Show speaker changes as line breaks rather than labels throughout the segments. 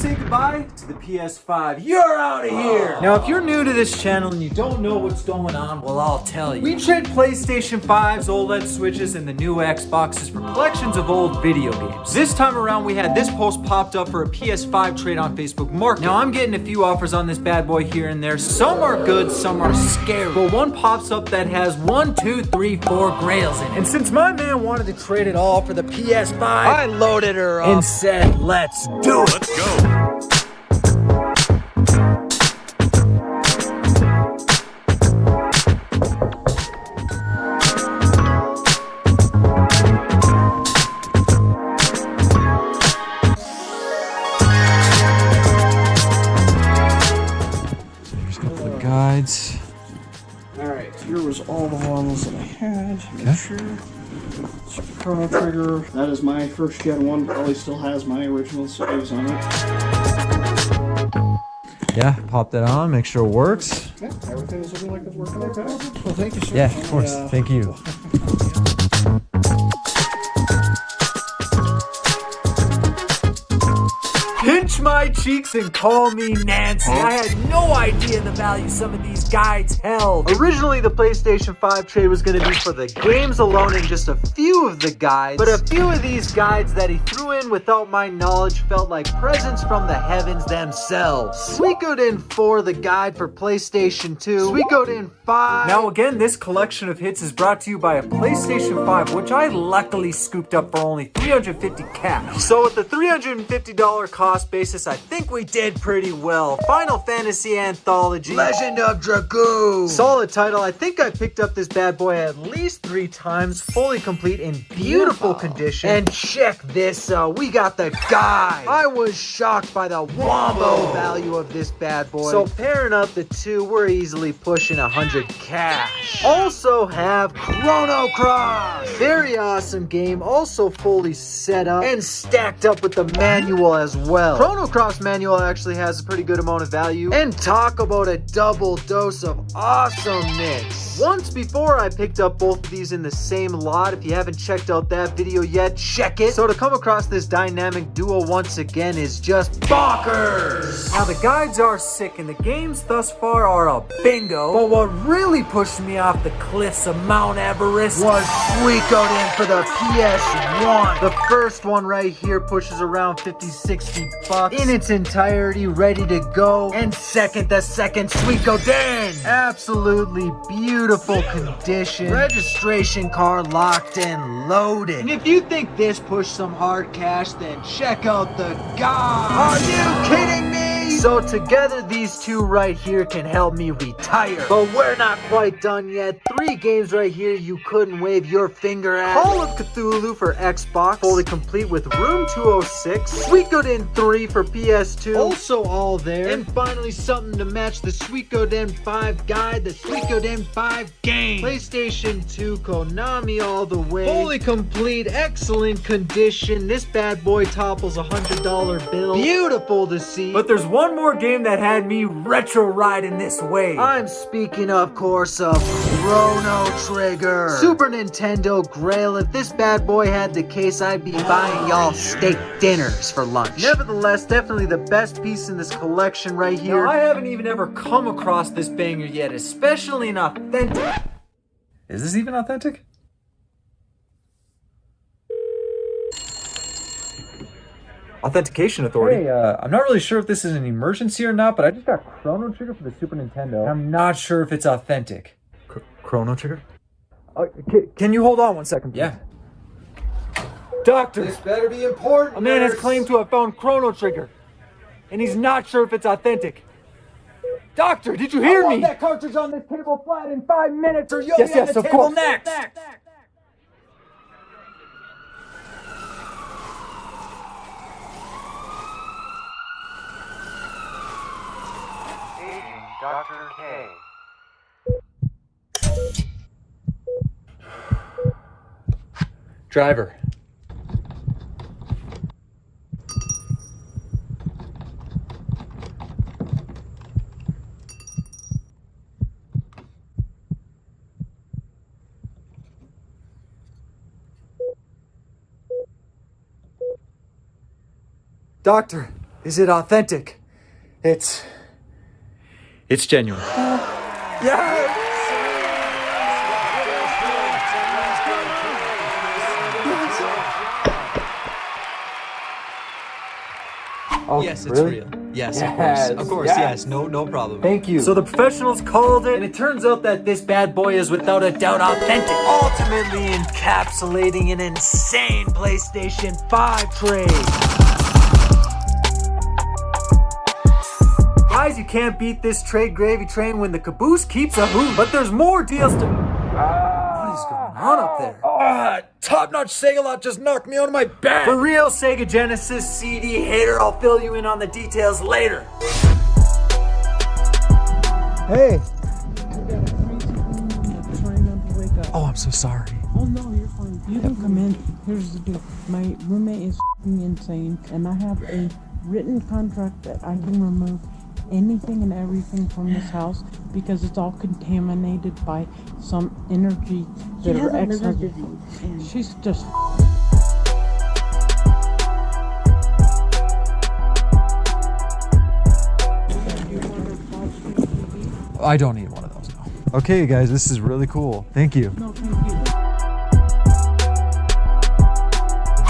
say goodbye to the PS5. You're out of here! Now, if you're new to this channel and you don't know what's going on, well, I'll tell you. We trade PlayStation 5s, OLED switches, and the new Xboxes for collections of old video games. This time around, we had this post popped up for a PS5 trade on Facebook Market. Now, I'm getting a few offers on this bad boy here and there. Some are good, some are scary. But one pops up that has 1, 2, 3, 4 grails in it. And since my man wanted to trade it all for the PS5, I loaded her up and said, let's do it.
Let's go.
Guides.
Alright, here was all the ones that I had. Make sure. Chrono Trigger. That is my first gen one. Probably still has my original saves on it.
Yeah, pop that on, make sure it works.
Yeah, everything is looking like it's working like that. Well, thank you, sir.
Yeah, of course. Thank you.
Pinch my cheeks and call me Nancy. I had no idea the value some of these guides held. Originally, the PlayStation 5 trade was going to be for the games alone and just a few of the guides. But a few of these guides that he threw in without my knowledge felt like presents from the heavens themselves. Suicoed in 4, the guide for PlayStation 2. Suicoed in 5. Now again, this collection of hits is brought to you by a PlayStation 5, which I luckily scooped up for only $350 cash. So with the $350 cost basis, I think we did pretty well. Final Fantasy Anthology, Legend of Dragoon. Solid title. I think I picked up this bad boy at least 3 times, fully complete in beautiful condition. And check this out, we got the guide. I was shocked by the wombo value of this bad boy. So pairing up the two, we're easily pushing 100 cash. Also have Chrono Cross. Very awesome game, also fully set up and stacked up with the manual as well. Chrono Cross manual actually has a pretty good amount of value. And talk about a double dose of awesomeness. Once before, I picked up both of these in the same lot. If you haven't checked out that video yet, check it. So to come across this dynamic duo once again is just bonkers. Now the guides are sick and the games thus far are a bingo. But what really pushed me off the cliffs of Mount Everest was Suicoed in for the PS1. The first one right here pushes around 50-60 bucks in its entirety, ready to go. And second, the second Suicoed in. Absolutely beautiful condition. Registration card locked and loaded. And if you think this pushed some hard cash, then check out the guide. Are you kidding me? So together these two right here can help me retire. But we're not quite done yet. 3 games right here you couldn't wave your finger at. Call of Cthulhu for Xbox, fully complete with Room 206. Suicoed in 3 for PS2, also all there. And finally something to match the Suicoed in 5 guide, the Suicoed in 5 game. PlayStation 2, Konami all the way. Fully complete, excellent condition. This bad boy topples $100 bill. Beautiful to see. But there's one more game that had me retro riding this way. I'm speaking, of course, of Chrono Trigger. Super Nintendo Grail. If this bad boy had the case, I'd be buying y'all steak dinners for lunch. Nevertheless, definitely the best piece in this collection right here. Now, I haven't even ever come across this banger yet, especially an authentic. Is this even authentic? Authentication Authority. Hey, I'm not really sure if this is an emergency or not, but I just got Chrono Trigger for the Super Nintendo. I'm not sure if it's authentic. Chrono Trigger? Can you hold on 1 second, please? Yeah. Doctor!
This better be important.
A man has claimed to have found Chrono Trigger, and he's not sure if it's authentic. Doctor, did you hear me?
I want that cartridge on this table flat in 5 minutes, or you'll be on the
of
table
course.
next.
Dr. K. Driver. Doctor, Is it authentic? It's genuine. Yes!
Oh,
yes, it's
really?
real. Yes,
Yes,
of course,
yes.
yes, no problem.
Thank you.
So the professionals called it, and it turns out that this bad boy is without a doubt authentic. Ultimately encapsulating an insane PlayStation 5 trade. Guys, you can't beat this trade gravy train when the caboose keeps a hoot. But there's more deals to... What is going on up there? Top-notch Sega lot just knocked me out of my bed. For real, Sega Genesis CD hater, I'll fill you in on the details later.
Hey.
Trying not to wake up.
Oh, I'm so sorry.
Oh no, you're fine. You can come in. Here's the deal. My roommate is f***ing insane, and I have a written contract that I can remove anything and everything from this house because it's all contaminated by some energy that her ex-husband. She's just.
I don't need one of those, no. Okay, you guys, this is really cool. Thank you.
No, thank you.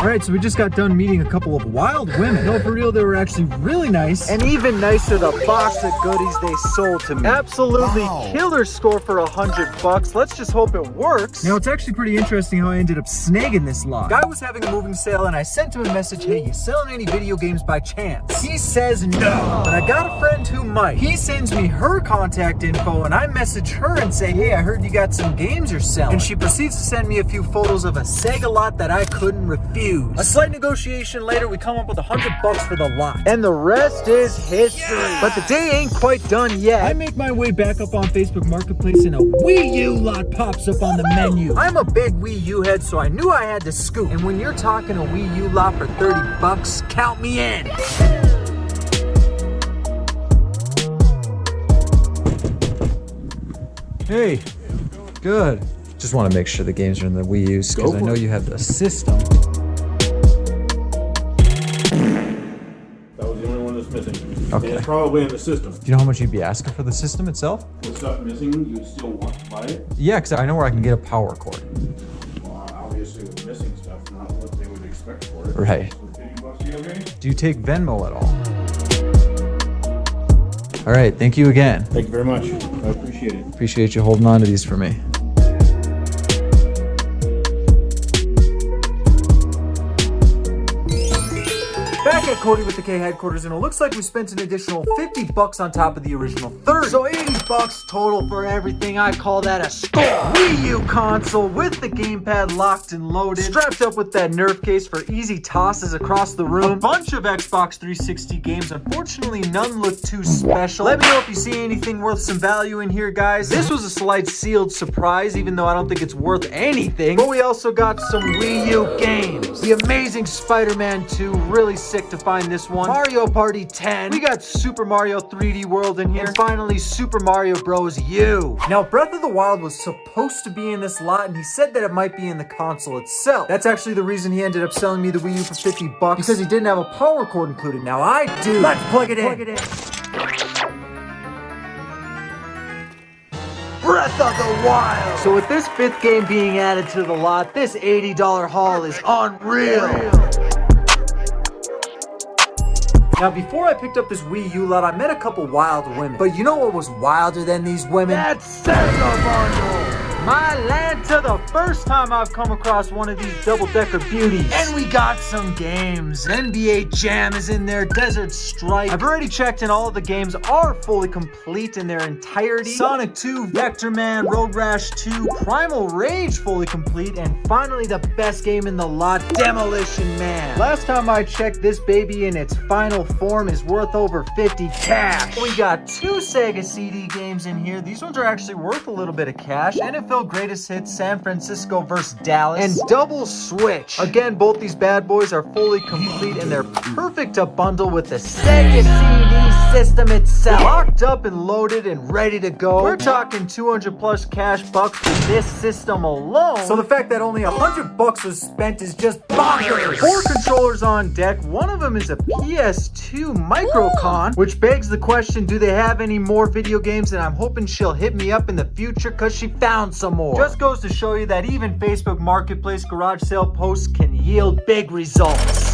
All right, so we just got done meeting a couple of wild women. No, for real, they were actually really nice. And even nicer, the box of goodies they sold to me. Absolutely killer score for $100. Let's just hope it works. Now, it's actually pretty interesting how I ended up snagging this lot. Guy was having a moving sale, and I sent him a message, hey, you selling any video games by chance? He says no, but I got a friend who might. He sends me her contact info, and I message her and say, hey, I heard you got some games you're selling. And she proceeds to send me a few photos of a Sega lot that I couldn't refuse. A slight negotiation later, we come up with $100 for the lot. And the rest is history. Yeah. But the day ain't quite done yet. I make my way back up on Facebook Marketplace and a Wii U lot pops up on the menu. I'm a big Wii U head, so I knew I had to scoop. And when you're talking a Wii U lot for $30, count me in.
Hey. Good. Just want to make sure the games are in the Wii U's because I know you have the system.
That was the only one that's missing.
Okay.
And it's probably in the system.
Do you know how much you'd be asking for the system itself?
With stuff missing, you still want to buy it?
Yeah, because I know where I can get a power cord.
Well, obviously with missing stuff, not what they would expect for it.
Right.
With $50, you okay?
Do you take Venmo at all? All right, thank you again.
Thank you very much. I appreciate it.
Appreciate you holding on to these for me.
Back at Kody with the K headquarters, and it looks like we spent an additional $50 on top of the original 30. So $80 total for everything. I call that a score. Wii U console with the gamepad locked and loaded, strapped up with that Nerf case for easy tosses across the room. A bunch of Xbox 360 games. Unfortunately, none look too special. Let me know if you see anything worth some value in here, guys. This was a slight sealed surprise, even though I don't think it's worth anything. But we also got some Wii U games. The Amazing Spider-Man 2, really sick to find this one. Mario Party 10. We got Super Mario 3D World in here. And finally, Super Mario Bros. U. Now, Breath of the Wild was supposed to be in this lot, and he said that it might be in the console itself. That's actually the reason he ended up selling me the Wii U for $50, because he didn't have a power cord included. Now I do. Let's plug it in. Breath of the Wild. So with this 5th game being added to the lot, this $80 haul is unreal. Now, before I picked up this Wii U lot, I met a couple wild women. But you know what was wilder than these women? That Sega bundle! My Lanta, the first time I've come across one of these double-decker beauties. And we got some games. NBA Jam is in there, Desert Strike. I've already checked and all of the games are fully complete in their entirety. Sonic 2, Vector Man, Road Rash 2, Primal Rage fully complete, and finally the best game in the lot, Demolition Man. Last time I checked, this baby in its final form is worth over 50 cash. We got 2 Sega CD games in here. These ones are actually worth a little bit of cash, and it Nashville Greatest Hits, San Francisco vs. Dallas, and Double Switch. Again, both these bad boys are fully complete and they're perfect to bundle with the Sega CD system itself. Locked up and loaded and ready to go. We're talking 200 plus cash bucks for this system alone. So the fact that only $100 was spent is just bonkers. 4 controllers on deck. One of them is a PS2 Microcon, which begs the question, do they have any more video games? And I'm hoping she'll hit me up in the future because she found some more. Just goes to show you that even Facebook Marketplace garage sale posts can yield big results.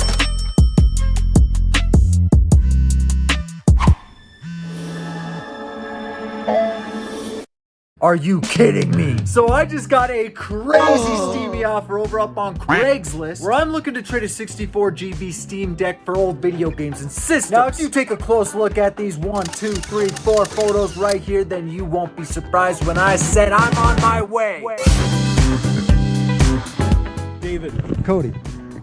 Are you kidding me? So I just got a crazy steamy offer over up on Craigslist where I'm looking to trade a 64 GB Steam Deck for old video games and systems. Now, if you take a close look at these 1, 2, 3, 4 photos right here, then you won't be surprised when I said I'm on my way.
David.
Kody.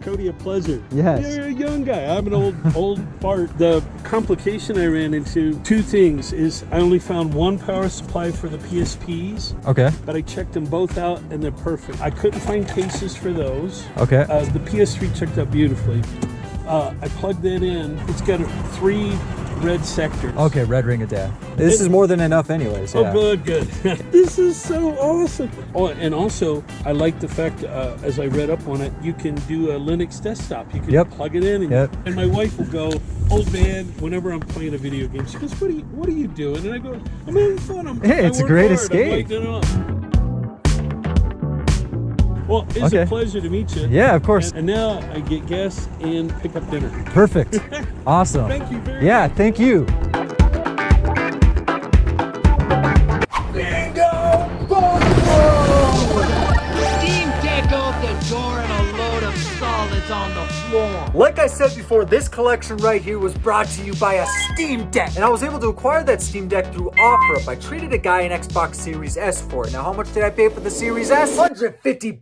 Kody, a pleasure.
Yes.
You're a young guy. I'm an old fart. The complication I ran into, 2 things, is I only found 1 power supply for the PSPs.
Okay.
But I checked them both out and they're perfect. I couldn't find cases for those.
Okay.
The PS3 checked out beautifully. I plugged that in. It's got 3 red sectors.
Okay, red ring of death. This is more than enough anyways. Yeah.
Oh, good. This is so awesome. Oh, and also, I like the fact, as I read up on it, you can do a Linux desktop. You can plug it in, and my wife will go, "Old man," whenever I'm playing a video game. She goes, "What are you doing?" And I go, "I'm having fun.
Hey, it's a great escape.
Well, it's a pleasure to meet you.
Yeah, of course.
And now I get gas and pick up dinner.
Perfect. Awesome.
Thank you very much.
Yeah, thank you.
Bingo! Boom! Steam Deck out the door and a load of solids on the floor.
Like I said before, this collection right here was brought to you by a Steam Deck. And I was able to acquire that Steam Deck through OfferUp. I traded a guy an Xbox Series S for it. Now, how much did I pay for the Series S? $150.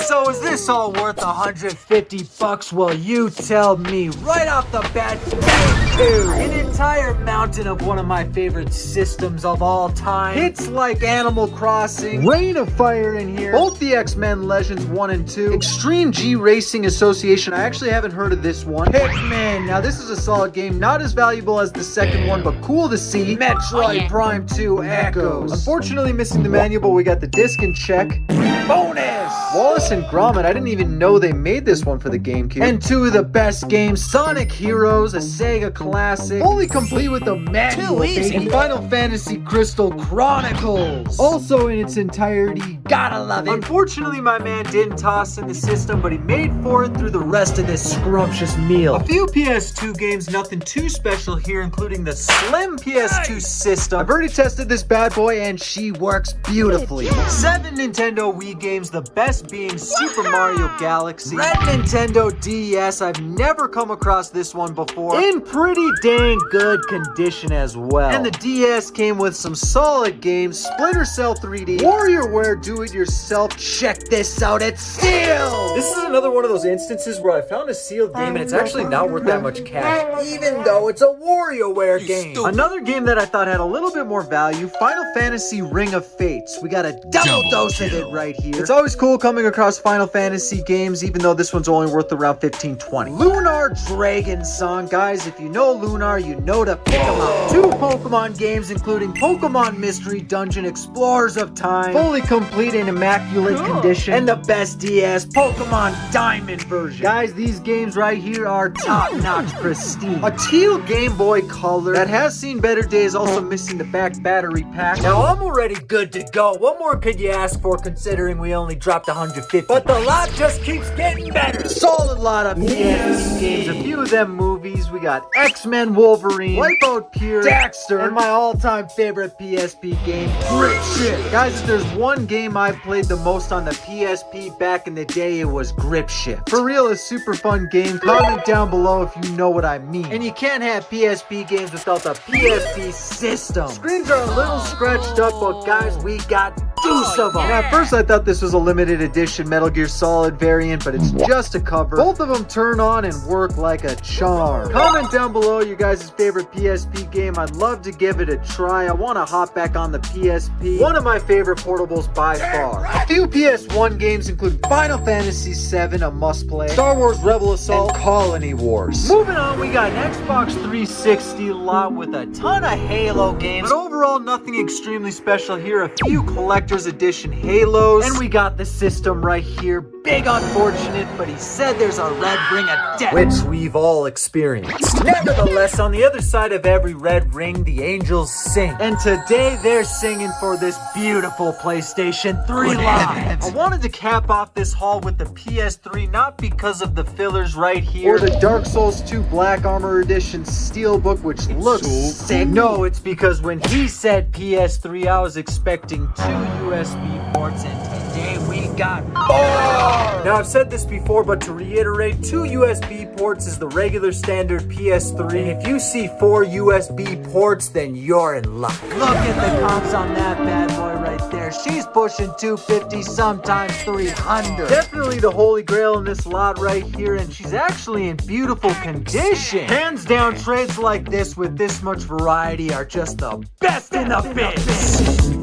So is this all worth $150? Well, you tell me right off the bat. Thank you. An entire mountain of one of my favorite systems of all time. Hits like Animal Crossing, Reign of Fire in here, both the X-Men Legends 1 and 2, Extreme G Racing Association. I actually haven't heard of this one. Pikmin. Now this is a solid game, not as valuable as the second one, but cool to see. Metroid Prime 2 Echoes. Unfortunately missing the manual, but we got the disc in check. Bonus! Wallace and Gromit. I didn't even know they made this one for the GameCube. And 2 of the best games, Sonic Heroes, a Sega classic, fully complete with the manual, and Final Fantasy Crystal Chronicles. Also in its entirety, gotta love it. Unfortunately, my man didn't toss in the system, but he made for it through the rest of this scrumptious meal. A few PS2 games, nothing too special here, including the slim PS2 system. I've already tested this bad boy and she works beautifully. 7 Nintendo Wii games, the best being Super Mario Galaxy. Red Nintendo DS, I've never come across this one before. In pretty dang good condition as well. And the DS came with some solid games. Splinter Cell 3D, WarioWare Do-It-Yourself. Check this out, it's sealed! This is another one of those instances where I found a sealed game and it's actually not worth that much cash, even though it's a WarioWare game. Another game that I thought had a little bit more value, Final Fantasy Ring of Fates. We got a double dose of it right here. It's always cool coming across Final Fantasy games, even though this one's only worth around $15-20. Lunar Dragon Song. Guys, if you know Lunar, you know to pick them up. 2 Pokemon games, including Pokemon Mystery Dungeon Explorers of Time, fully complete in immaculate condition, and the best DS, Pokemon Diamond version. Guys, these games right here are top-notch pristine. A teal Game Boy Color that has seen better days, also missing the back battery pack. Now, I'm already good to go. What more could you ask for, considering we only dropped 150? But the lot just keeps getting better. Solid lot of PSP games, a few of them movies. We got X-Men Wolverine, Wipeout Pure, Daxter, and my all-time favorite PSP game, Grip Shift. Guys, if there's one game I played the most on the PSP back in the day, it was Grip Shift. For real, a super fun game. Comment down below if you know what I mean. And you can't have PSP games without the PSP system. Screens are a little scratched up, but guys, we got deuce of them. And at first I thought this was a limited edition Metal Gear Solid variant, but it's just a cover. Both of them turn on and work like a charm. Comment down below your guys' favorite PSP game. I'd love to give it a try. I want to hop back on the PSP. One of my favorite portables by far. A few PS1 games include Final Fantasy VII, a must-play, Star Wars Rebel Assault, and Colony Wars. Moving on, we got an Xbox 360 lot with a ton of Halo games, but overall nothing extremely special here. A few collector's edition Halos, and we got the system right here. Big unfortunate, but he said there's a red ring of death, which we've all experienced. Nevertheless, on the other side of every red ring, the angels sing. And today they're singing for this beautiful PlayStation 3 line. I wanted to cap off this haul with the PS3, not because of the fillers right here, or the Dark Souls 2 Black Armor Edition Steelbook, which looks sick. No, it's because when he said PS3, I was expecting 2 USB ports, and today we got 4! Now, I've said this before, but to reiterate, 2 USB ports is the regular standard PS3. And if you see 4 USB ports, then you're in luck. Look at the comps on that bad boy right there. She's pushing 250, sometimes 300. Definitely the holy grail in this lot right here, and she's actually in beautiful condition. Hands down, trades like this with this much variety are just the best in the biz.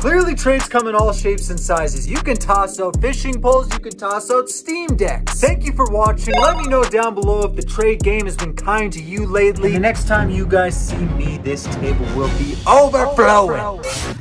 Clearly, trades come in all shapes and sizes. You can toss out fishing poles, you can toss out Steam decks. Thank you for watching. Let me know down below if the trade game has been kind to you lately. And the next time you guys see me, this table will be overflowing.